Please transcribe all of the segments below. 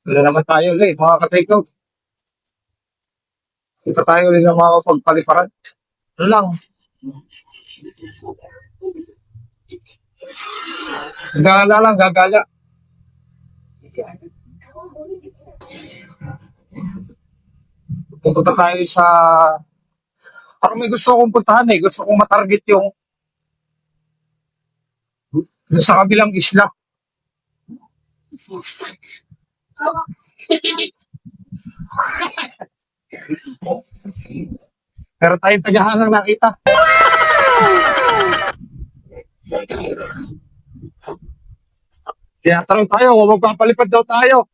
Wala naman tayo ulit, mga ka-take off. Ito tayo ulit ng mga pagpaliparan. Ano lang, gagala lang, gagala. Pupunta tayo sa... Parang may gusto akong puntahan eh. Gusto kong matarget yung sa kabilang isla. Pero tayong tagahangang nakita. Tinatanong tayo kung magpapalipad daw tayo.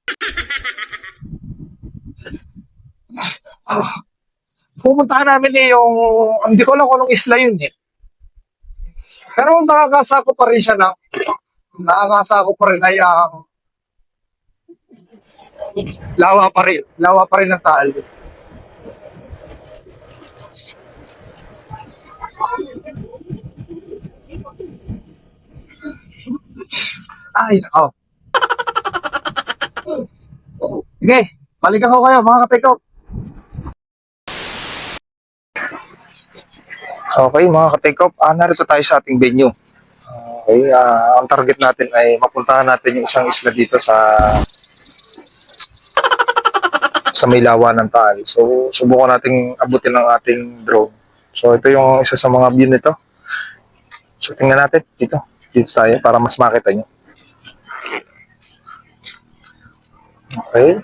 Pupuntahan namin eh yung... Hindi ko alam kung anong isla yun eh. Pero nakakasako pa rin siya na... Nakakasako pa rin ay lawa pa rin. Lawa pa rin ng Taal. Ay, nako. Sige, balikan ko kayo mga ka-take off. Okay, mga ka-take off, narito tayo sa ating venue. Okay, ang target natin ay mapuntahan natin yung isang isla dito sa may lawa ng Taal. So, subukan nating abutin ng ating drone. So, ito yung isa sa mga view nito. So, tingnan natin dito. Dito tayo para mas makita nyo. Okay.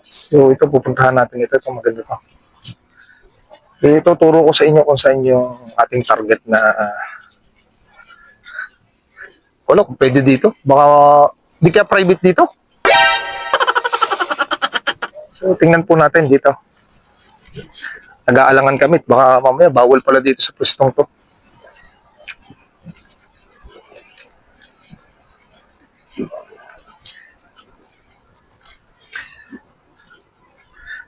So, ito pupuntahan natin ito. Ito maganda to. Ito, turo ko sa inyo kung saan yung ating target na wala kung pwede dito. Baka di kaya private dito. So, tingnan po natin dito. Nag-aalangan kami. Baka mamaya bawal pala dito sa pwestong to.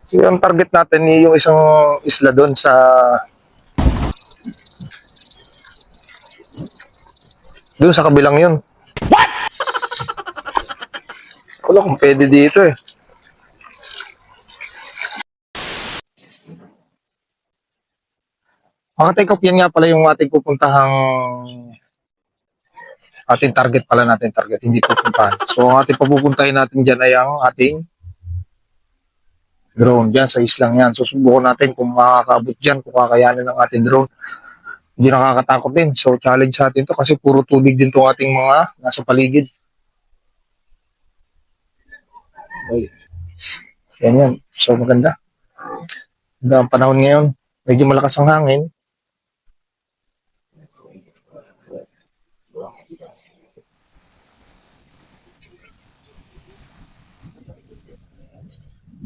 So, yung target natin yung isang isla doon doon sa kabilang yun. What? Wala kung pwede dito eh. Mga take off, yan nga pala yung ating pupuntahang ating target pala natin, target, hindi pupuntahan. So, ang ating papupuntahin natin dyan ay ang ating drone dyan sa islang yan. So, subukan natin kung makakaabot dyan, kung kakayanin ng ating drone. Hindi nakakatakot din. So, challenge sa atin to kasi puro tubig din itong ating mga nasa paligid. Okay. Yan. So, maganda. Ang panahon ngayon, medyo malakas ang hangin.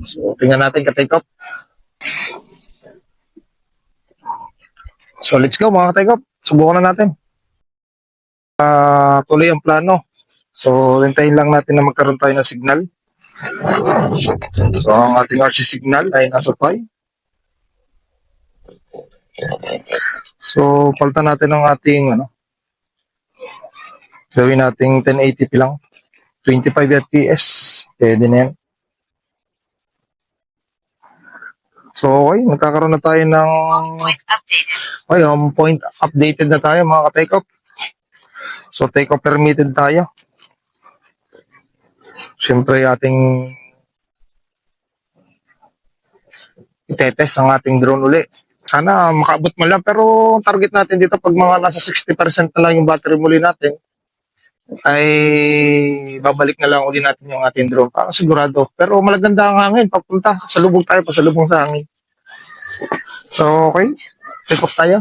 So, tingnan natin ka-take off. So, let's go mga ka-take off. Subukan na natin. Tuloy ang plano. So, hintayin lang natin na magkaroon tayo ng signal. So, ang ating RC signal ay nasa 5. So, palitan natin ang ating gawin nating 1080p lang. 25 FPS. Pwede na yan. So, okay. Magkakaroon na tayo ng point updated na tayo mga ka-take off. So, take off permitted tayo. Siyempre, ating itetest ang ating drone uli. Sana makaabot mo lang. Pero target natin dito pag mga nasa 60% na lang yung battery muli natin, ay babalik na lang uli natin yung ating drone para sigurado. Pero malaganda ang hangin. Papunta, salubog tayo, pasalubong sa hangin. So, okay. Take off tayo.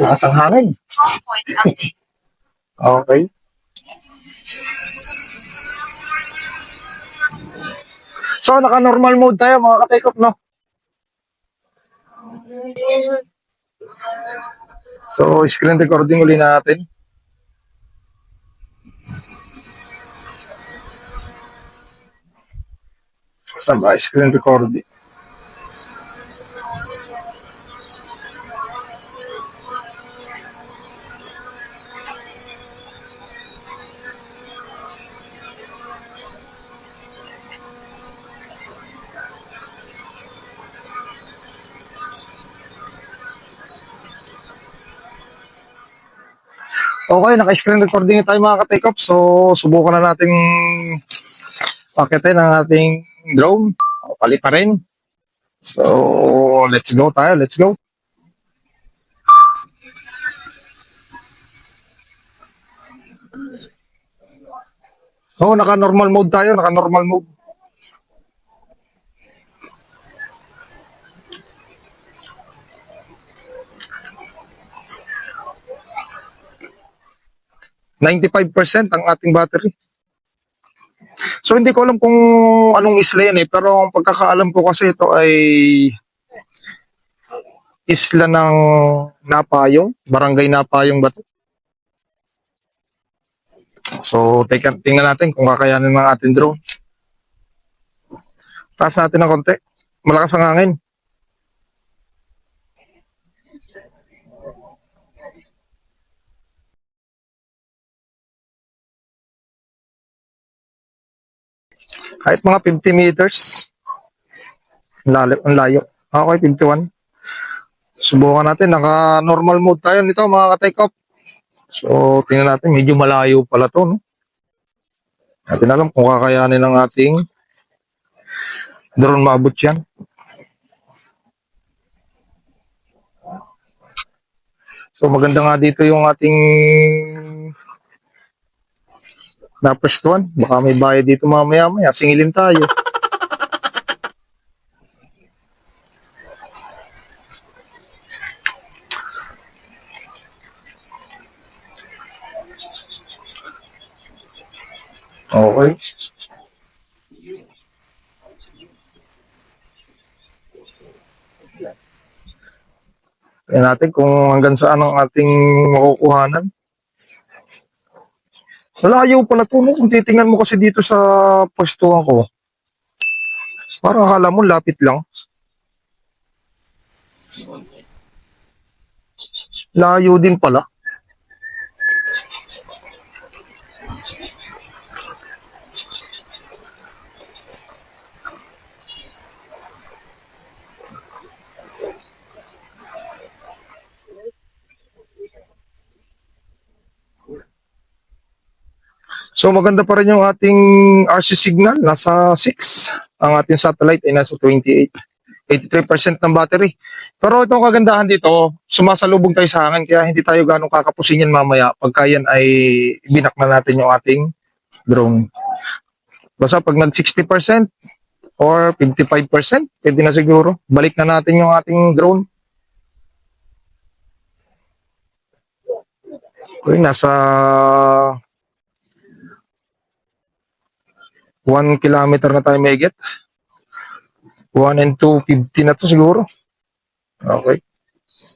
Lahat ang hangin. Okay. So, naka-normal mode tayo mga ka-take off, no? So, screen recording uli natin. Sa screen recording. Okay, naka-screen recording tayo mga ka-take off. So, subukan na natin pakitin ang ating drone. Palit pa rin. So, let's go tayo. Let's go. Oh, naka-normal mode tayo. Naka-normal mode. %95% ang ating battery. So, hindi ko alam kung anong isla yan pero ang pagkakaalam ko kasi ito ay isla ng Napayong, Barangay Napayong ba ito? So, tingnan natin kung kakayanin ng ating drone. Taas natin ng konti. Malakas ang hangin. Kahit mga 50 meters. Ang layo. Okay, 51. Subukan natin. Naka-normal mode tayo nito mga ka-take off. So, tingnan natin. Medyo malayo pala to. No? Natin alam kung kakayanin ng ating drone maabot yan. So, maganda nga dito yung ating napwestuhan. Baka may bayad dito mamaya-maya. Singilin tayo. Okay. Tingnan natin kung hanggang saan ang ating makukuhanan. Malayo pala ito, no? Kung titingnan mo kasi dito sa pwestuhan ko, parang akala mo lapit lang. Layo din pala. So maganda pa rin yung ating RC signal, nasa 6. Ang ating satellite ay nasa 28. 83% ng battery. Pero itong kagandahan dito, sumasalubong tayo sa hangin kaya hindi tayo ganong kakapusin yan mamaya pagka yan ay binak na natin yung ating drone. Basta pag nag 60% or 55%, pwede na siguro. Balik na natin yung ating drone. Okay, nasa 1 kilometer na tayo may get. 1 and 250 na to siguro. Okay.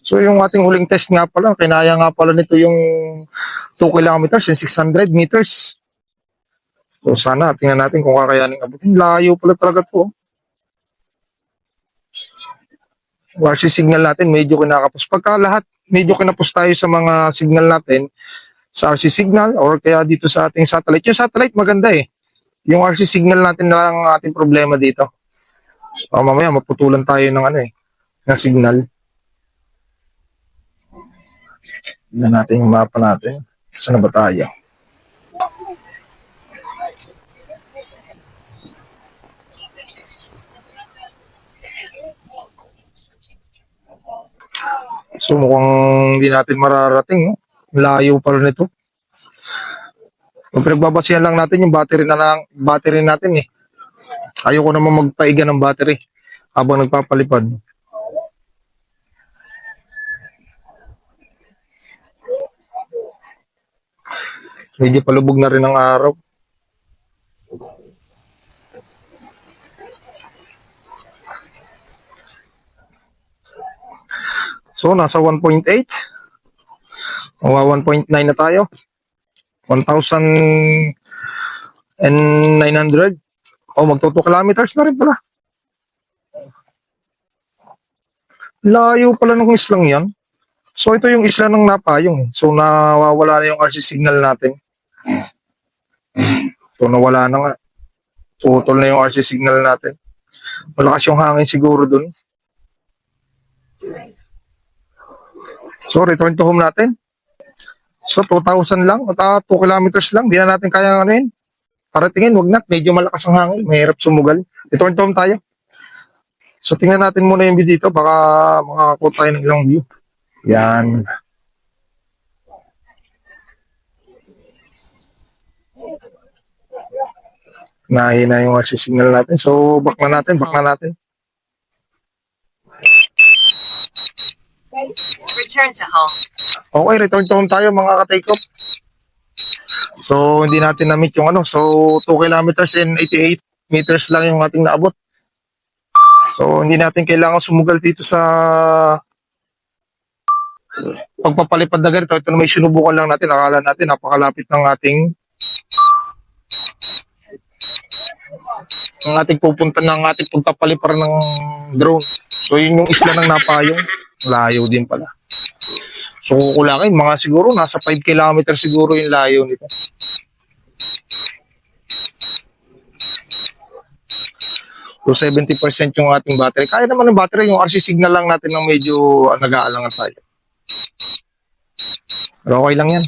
So yung ating huling test nga pala, kinaya nga pala nito yung 2 kilometers and 600 meters. So sana tingnan natin kung kakayanin abutin. Layo pala talaga to. RC signal natin medyo kinakapos. Pagka lahat medyo kinapos tayo sa mga signal natin, sa RC signal or kaya dito sa ating satellite. Yung satellite maganda eh. Yung RC signal natin na lang ang ating problema dito. Mamaya maputulan tayo ng ng signal. Tignan natin yung mapa natin. Saan na ba tayo? So mukhang hindi natin mararating. No? Layo pa rin ito. Kung pinagbabasihan lang natin yung battery natin eh. Ayoko naman magpaiga ng battery habang nagpapalipad. Medyo palubog na rin ang araw. So, nasa 1.8. O 1.9 na tayo. 1,900. magto 2 kilometers na rin pala. Layo pala ng islang yan. So, ito yung isla ng Napayong. So, nawawala na yung RC signal natin. So, nawala na nga. Putol na yung RC signal natin. Malakas yung hangin siguro dun. So, return to home natin. So, 2,000 lang. At 2 kilometers lang. Di na natin kaya ano yun. Paratingin, wag na. Medyo malakas ang hangin. Mahirap sumugal. Return to home tayo. So, tingnan natin muna yung view dito. Baka makakakuha tayo ng ilang view. Yan. Nahina yung RC signal natin. So, back na natin. Return to home. Okay, return to home tayo mga ka-take off. So, hindi natin na-meet yung ano. So, 2 kilometers and 88 meters lang yung ating naabot. So, hindi natin kailangan sumugal dito sa pagpapalipad na ganito. Ito na may sinubukan lang natin. Akala natin napakalapit ng ating pupunta ng ating pagpapalipar ng drone. So, yun yung isla ng Napayong. Layo din pala. So, kukulangin. Mga siguro, nasa 5 kilometers siguro yung layo nito. So, 70% yung ating battery. Kaya naman ng battery, yung RC signal lang natin ng medyo nag-aalangan tayo. Pero okay lang yan.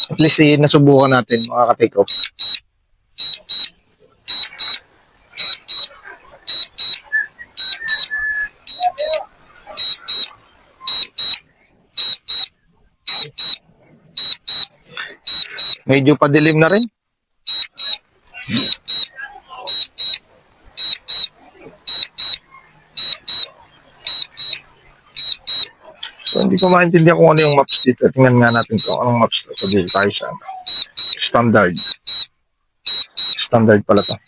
At least, nasubukan natin, mga ka-take off. Medyo padilim na rin. So, hindi ko maintindihan kung ano yung maps dito. Tingnan nga natin kung anong maps dito. Dito tayo sa standard. Standard pala to.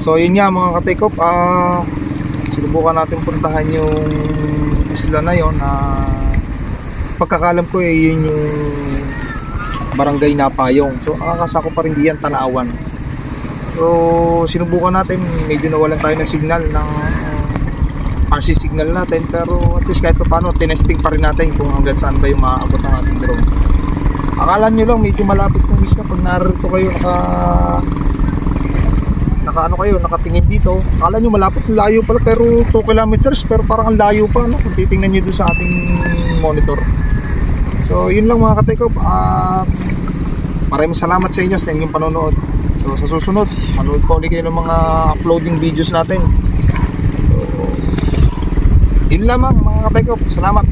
So yun nga mga katekop, sinubukan natin puntahan yung isla na yon. Sa pagkakalam ko yun yung barangay Napayong. So nakakasako pa rin diyan Tanawan. So sinubukan natin, medyo nawalan tayo ng signal ng RC signal natin, pero at least kahit paano tinesting pa rin natin kung hanggang saan ba yung maaabot ng ating drone. Akala nyo lang medyo malapit ng isla pag narito kayo nakatingin dito. Akala nyo malapit, layo pala, pero 2 kilometers, pero parang ang layo pa kung titingnan nyo doon sa ating monitor. So yun lang mga katekop, maraming salamat sa inyo sa inyong panonood. So sa susunod, manood pa ulit kayo ng mga uploading videos natin. So yun lamang mga katekop, salamat.